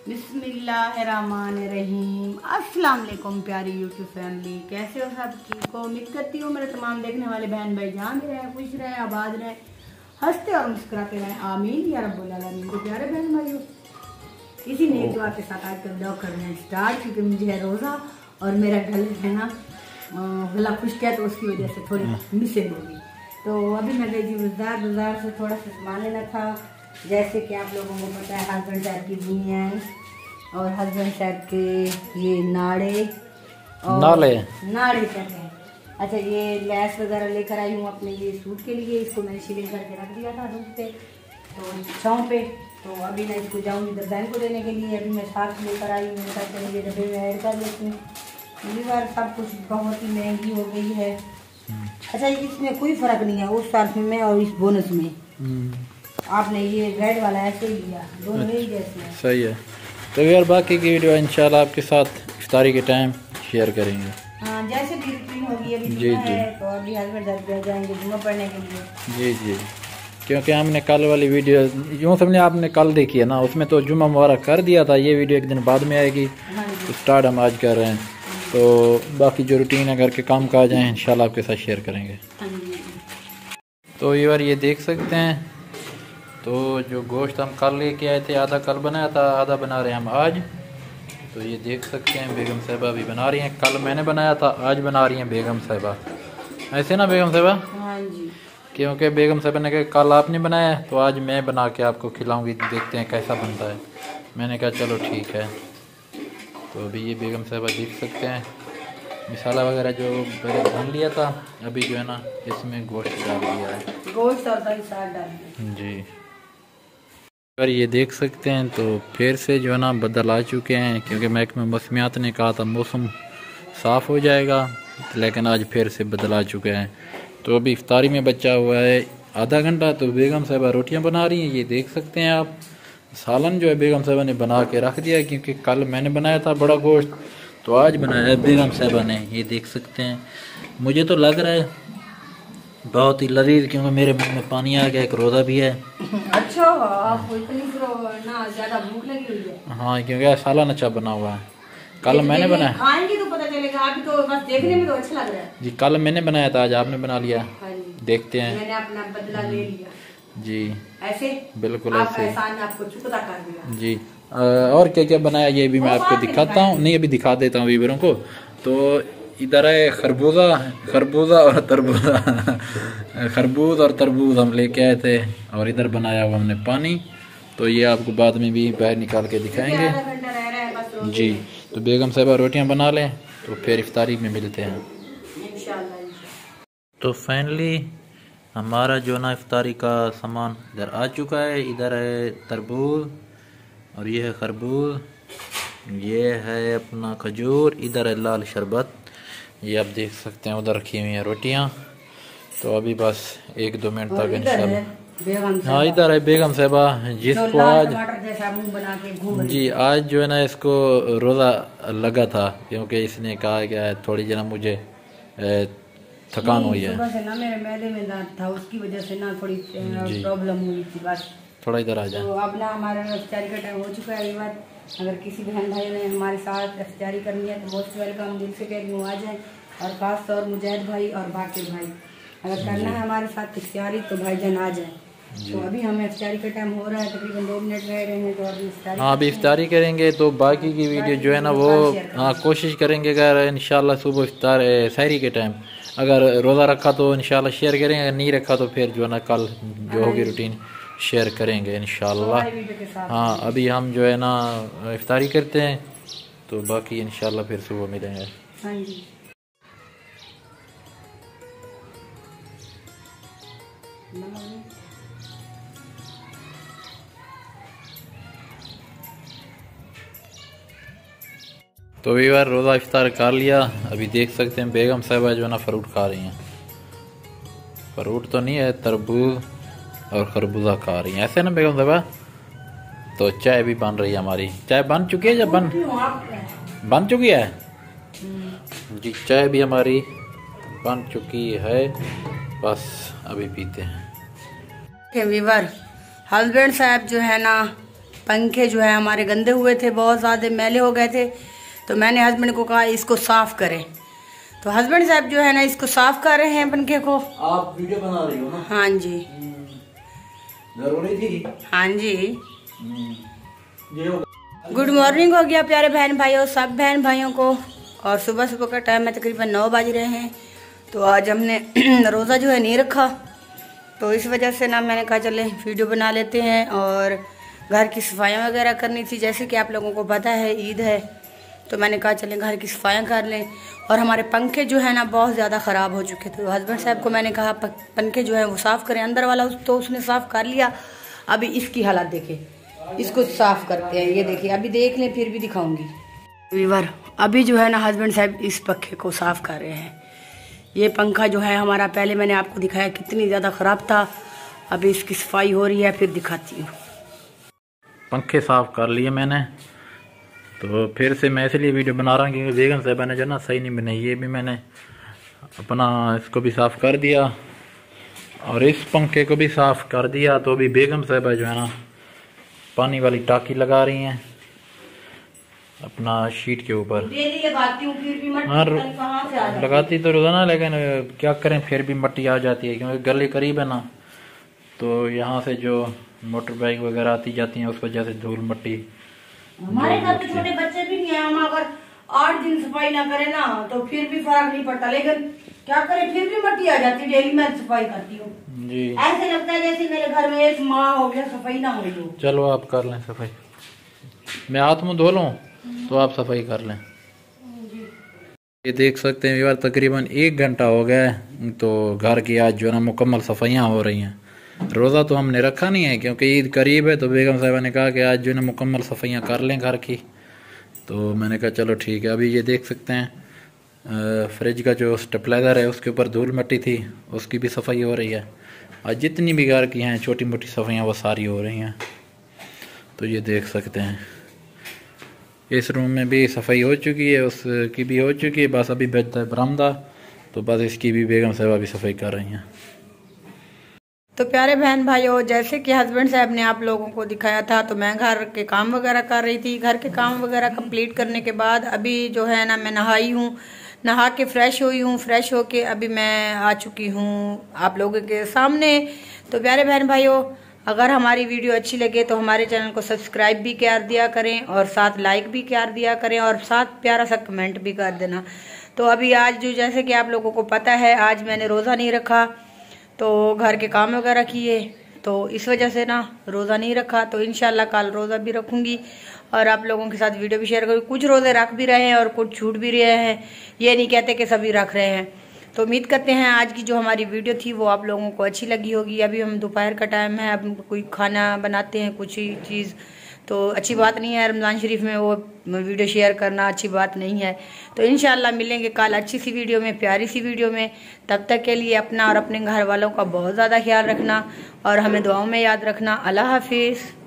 बिस्मिल्लाहिर्रहमानिर्रहीम। अस्सलाम वालेकुम प्यारी यूट्यूब फैमिली, कैसे हो सब? ठीक हो? उम्मीद करती हूँ मेरे तमाम देखने वाले बहन भाई जहाँ भी रहे, खुश रहे, आबाद रहे, हंसते और मुस्कुराते रहे। आमीन या रब्बुल आलमीन। तो प्यारे बहन भाइयों, इसी नेक दुआ के साथ आज का ब्लॉग करना है स्टार्ट, क्योंकि मुझे है रोज़ा और मेरा गला है ना गला खुश्क है, तो उसकी वजह से थोड़ी मिसिंग होगी। तो अभी मैं गई थी बाजार से थोड़ा सा सामान लेना था। जैसे कि आप लोगों को पता है, हस्बैंड साहब की बुनियाँ और हस्बैंड साहब के ये नाड़े कहते हैं। अच्छा, ये लैस वगैरह लेकर आई हूँ अपने ये सूट के लिए। इसको मैंने सिलाई करके रख दिया था रूम पे, तो छाँव पे। तो अभी मैं इसको जाऊँगी दरदान को देने के लिए। अभी मैं साथ लेकर आई हूँ, मेरे साथ चलिए डब्बे में ऐड कर लेती हूँ। अगली बार सब कुछ बहुत ही महंगी हो गई है। अच्छा, इसमें कोई फ़र्क नहीं है उस साथ में और इस बोनस में। आपने ये रेड वाला ऐसे ही लिया, दोनों ही जैसे हैं। सही है। तो यार बाकी की वीडियो इंशाल्लाह आपके साथ इफ्तारी के टाइम शेयर करेंगे। हाँ, जैसे भी रूटीन होगी। अभी जी है, तो अभी हस्बैंड साहब जाएंगे जुम्मा पढ़ने के लिए। जी, क्योंकि हमने कल वाली वीडियो यूँ समझे आपने कल देखी है ना, उसमें तो जुम्मा मुबारक कर दिया था। ये वीडियो एक दिन बाद में आएगी। तो स्टार्ट हम आज कर रहे हैं। तो बाकी जो रूटीन है घर के काम काज हैं इंशाल्लाह आपके साथ शेयर करेंगे। तो ये देख सकते हैं, तो जो गोश्त हम कल लेके आए थे, आधा कल बनाया था, आधा बना रहे हैं हम आज। तो ये देख सकते हैं बेगम साहिबा भी बना रही हैं। कल मैंने बनाया था, आज बना रही हैं बेगम साहिबा। ऐसे ना बेगम साहिबा? हाँ जी। क्योंकि बेगम साहिबा ने कहा कल आपने बनाया तो आज मैं बना के आपको खिलाऊंगी, देखते हैं कैसा बनता है। मैंने कहा चलो ठीक है। तो अभी ये बेगम साहिबा देख सकते हैं मसाला वगैरह जो पहले भून लिया था, अभी जो है ना इसमें गोश्त डाल दिया है। गोश्त और दही साथ डाल दिया जी। अगर ये देख सकते हैं तो फिर से जो है ना बदल आ चुके हैं, क्योंकि महकमा मौसमियात ने कहा था मौसम साफ़ हो जाएगा, लेकिन आज फिर से बदल आ चुके हैं। तो अभी इफ्तारी में बचा हुआ है आधा घंटा। तो बेगम साहिबा रोटियां बना रही हैं। ये देख सकते हैं आप, सालन जो है बेगम साहिबा ने बना के रख दिया है, क्योंकि कल मैंने बनाया था बड़ा गोश्त, तो आज बनाया है बेगम साहिबा ने। ये देख सकते हैं, मुझे तो लग रहा है बहुत ही लजीज, क्योंकि मेरे मुंह में पानी आ गया। एक रोज़ा भी है। अच्छा, आपको इतनी ना ज़्यादा भूख लगी हुई है? हाँ, क्योंकि सालन अच्छा बना हुआ है। कल मैंने बनाया, खाएंगे तो पता चलेगा। अभी तो बस देखने में तो अच्छा लग रहा है। जी, कल मैंने बनाया था, आज आपने बना लिया। हाँ जी। देखते हैं। मैंने अपना बदला ले लिया जी, ऐसे बिल्कुल ऐसे आपको चुकता कर दिया जी। और क्या क्या बनाया ये भी मैं आपको दिखाता हूँ। नहीं, अभी दिखा देता हूँ व्यूअरों को। तो इधर है खरबूजा और तरबूजा खरबूज और तरबूज हम लेके आए थे, और इधर बनाया हुआ हमने पानी। तो ये आपको बाद में भी बाहर निकाल के दिखाएंगे जी। तो बेगम साहिबा रोटियां बना लें, तो फिर इफ्तारी में मिलते हैं इंशाल्लाह। तो फाइनली हमारा जो ना इफ्तारी का सामान इधर आ चुका है। इधर है तरबूज और ये है खरबूज, ये है अपना खजूर, इधर है लाल शरबत। ये आप देख सकते हैं, उधर रखी हुई हैं रोटियां। तो अभी बस 1-2 मिनट तक इंशाल्लाह। हाँ, इधर है बेगम साहिबा, जिसको आज जी आज जो है ना इसको रोज़ा लगा था, क्योंकि इसने कहा कि थोड़ी जना मुझे थकान हुई है। सुबह से ना मेरे मैदे में दर्द था, उसकी वजह से ना थोड़ी प्रॉब्लम हुई थी। बस थोड़ा इधर आ जाए। तो अब ना हमारा इफ्तारी का टाइम हो चुका है। ये बात अगर किसी बहन भाई ने हमारे साथ इफ्तारी करनी है तो मोस्ट वेलकम, दिल से कह रही हूँ आ जाए। और खास तौर मुजाहिद भाई और बाकी भाई, अगर करना है हमारे साथ इफ्तारी तो भाईजान आ जाए। तो अभी हमें इफ्तारी का टाइम हो रहा है, तकरीबन 2 मिनट रह रहे हैं। तो अभी इफ्तारी, हाँ, अभी इफ्तारी करेंगे। तो बाकी की वीडियो जो है ना वो हाँ कोशिश करेंगे, अगर इंशाल्लाह सुबह इफ्तार सहरी के टाइम अगर रोज़ा रखा तो इंशाल्लाह शेयर करेंगे, अगर नहीं रखा तो फिर जो है ना कल जो होगी रूटीन शेयर करेंगे इंशाल्लाह। हाँ, अभी हम जो है ना इफ्तारी करते हैं, तो बाकी इंशाल्लाह फिर सुबह मिलेंगे। हाँ जी। तो भी बार रोज़ा इफ्तार कर लिया। अभी देख सकते हैं बेगम साहिबा जो है ना फ्रूट खा रही हैं। फ्रूट तो नहीं है, तरबूज और खरबूजा खा रही हैं, ऐसे ना बेगम साहिबा? तो चाय भी बन रही है हमारी। चाय बन चुकी है या बन चुकी है जी? चाय भी हमारी बन चुकी है, बस अभी पीते हैं। वीवर हस्बैंड साहब जो है ना पंखे जो है हमारे गंदे हुए थे, बहुत ज़्यादा मैले हो गए थे। तो मैंने हस्बैंड को कहा इसको साफ़ करें, तो हस्बैंड साहब जो है ना इसको साफ़ कर रहे हैं पंखे को। आप वीडियो बना रही हो ना? हाँ जी, जरूरी थी। हाँ जी। गुड मॉर्निंग हो गया प्यारे बहन भाइयों, सब बहन भाइयों को। और सुबह सुबह का टाइम है, तकरीबन 9 बज रहे हैं। तो आज हमने रोज़ा जो है नहीं रखा, तो इस वजह से ना मैंने कहा चले वीडियो बना लेते हैं। और घर की सफाइयाँ वगैरह करनी थी, जैसे कि आप लोगों को पता है ईद है, तो मैंने कहा चलें घर की सफाइयाँ कर लें। और हमारे पंखे जो है ना बहुत ज़्यादा ख़राब हो चुके थे। तो हस्बैंड साहब को मैंने कहा पंखे जो है वो साफ़ करें, अंदर वाला तो उसने साफ़ कर लिया। अभी इसकी हालत देखें, इसको साफ़ करते हैं। ये देखिए, अभी देख लें फिर भी दिखाऊंगी वीवर। अभी जो है ना हस्बैंड साहब इस पंखे को साफ़ कर रहे हैं। ये पंखा जो है हमारा, पहले मैंने आपको दिखाया कितनी ज़्यादा ख़राब था, अभी इसकी सफाई हो रही है, फिर दिखाती हूँ। पंखे साफ़ कर लिए मैंने, तो फिर से मैं इसलिए वीडियो बना रहा हूँ क्योंकि बेगम साहबा ने जो ना सही नहीं बनाई। ये भी मैंने अपना इसको भी साफ़ कर दिया और इस पंखे को भी साफ़ कर दिया। तो अभी बेगम साहबा जो है ना पानी वाली टाकी लगा रही हैं अपना शीट के ऊपर। हाँ लगाती तो रोजाना, लेकिन क्या करें फिर भी मिट्टी आ जाती है क्योंकि गली करीब है ना, तो यहाँ से जो मोटर बाइक वगैरह आती जाती हैं उस वजह से धूल मिट्टी। हमारे घर में छोटे बच्चे भी नहीं है, हम अगर 8 दिन सफाई ना करें ना तो फिर भी फर्क नहीं पड़ता, लेकिन क्या करें फिर भी मिट्टी आ जाती है। डेली मैं सफाई करती हूँ जी, ऐसे लगता है जैसे मेरे घर में एक माह हो गया सफाई ना हुई हो। चलो आप कर लें सफाई, मैं हाथ मुँह धो लूँ तो आप सफाई कर लें। ये देख सकते हैं यार तकरीबन 1 घंटा हो गया है, तो घर की आज जो है ना मुकम्मल सफाइयाँ हो रही हैं। रोज़ा तो हमने रखा नहीं है क्योंकि ईद करीब है, तो बेगम साहिबा ने कहा कि आज जो है ना मुकम्मल सफाइयाँ कर लें घर की। तो मैंने कहा चलो ठीक है। अभी ये देख सकते हैं फ्रिज का जो स्टेबलाइज़र है उसके ऊपर धूल मिट्टी थी, उसकी भी सफाई हो रही है। आज जितनी भी घर की हैं छोटी मोटी सफाइयाँ वो सारी हो रही हैं। तो ये देख सकते हैं इस रूम में भी सफाई हो चुकी है, उसकी भी हो चुकी है, बस अभी बचता है बरामदा, तो बस इसकी भी बेगम साहिबा भी सफाई कर रही हैं। तो प्यारे बहन भाइयों, जैसे कि हस्बैंड साहब ने आप लोगों को दिखाया था, तो मैं घर के काम वगैरह कर रही थी। घर के काम वगैरह कंप्लीट करने के बाद अभी जो है ना मैं नहाई हूँ, नहा के फ्रेश हुई हूँ। फ्रेश होके अभी मैं आ चुकी हूँ आप लोगों के सामने। तो प्यारे बहन भाइयों, अगर हमारी वीडियो अच्छी लगे तो हमारे चैनल को सब्सक्राइब भी कर दिया करें और साथ लाइक भी कर दिया करें और साथ प्यारा सा कमेंट भी कर देना। तो अभी आज जो, जैसे कि आप लोगों को पता है, आज मैंने रोज़ा नहीं रखा, तो घर के काम वगैरह किए, तो इस वजह से ना रोज़ा नहीं रखा। तो इंशाल्लाह कल रोज़ा भी रखूँगी और आप लोगों के साथ वीडियो भी शेयर करूँगी। कुछ रोज़े रख भी रहे हैं और कुछ छूट भी रहे हैं, ये नहीं कहते कि सभी रख रहे हैं। तो उम्मीद करते हैं आज की जो हमारी वीडियो थी वो आप लोगों को अच्छी लगी होगी। अभी हम दोपहर का टाइम है, अब कोई खाना बनाते हैं कुछ ही चीज़, तो अच्छी बात नहीं है रमज़ान शरीफ में वो वीडियो शेयर करना अच्छी बात नहीं है। तो इंशाल्लाह मिलेंगे कल अच्छी सी वीडियो में, प्यारी सी वीडियो में। तब तक के लिए अपना और अपने घर वालों का बहुत ज़्यादा ख्याल रखना और हमें दुआओं में याद रखना। अल्लाह हाफिज़।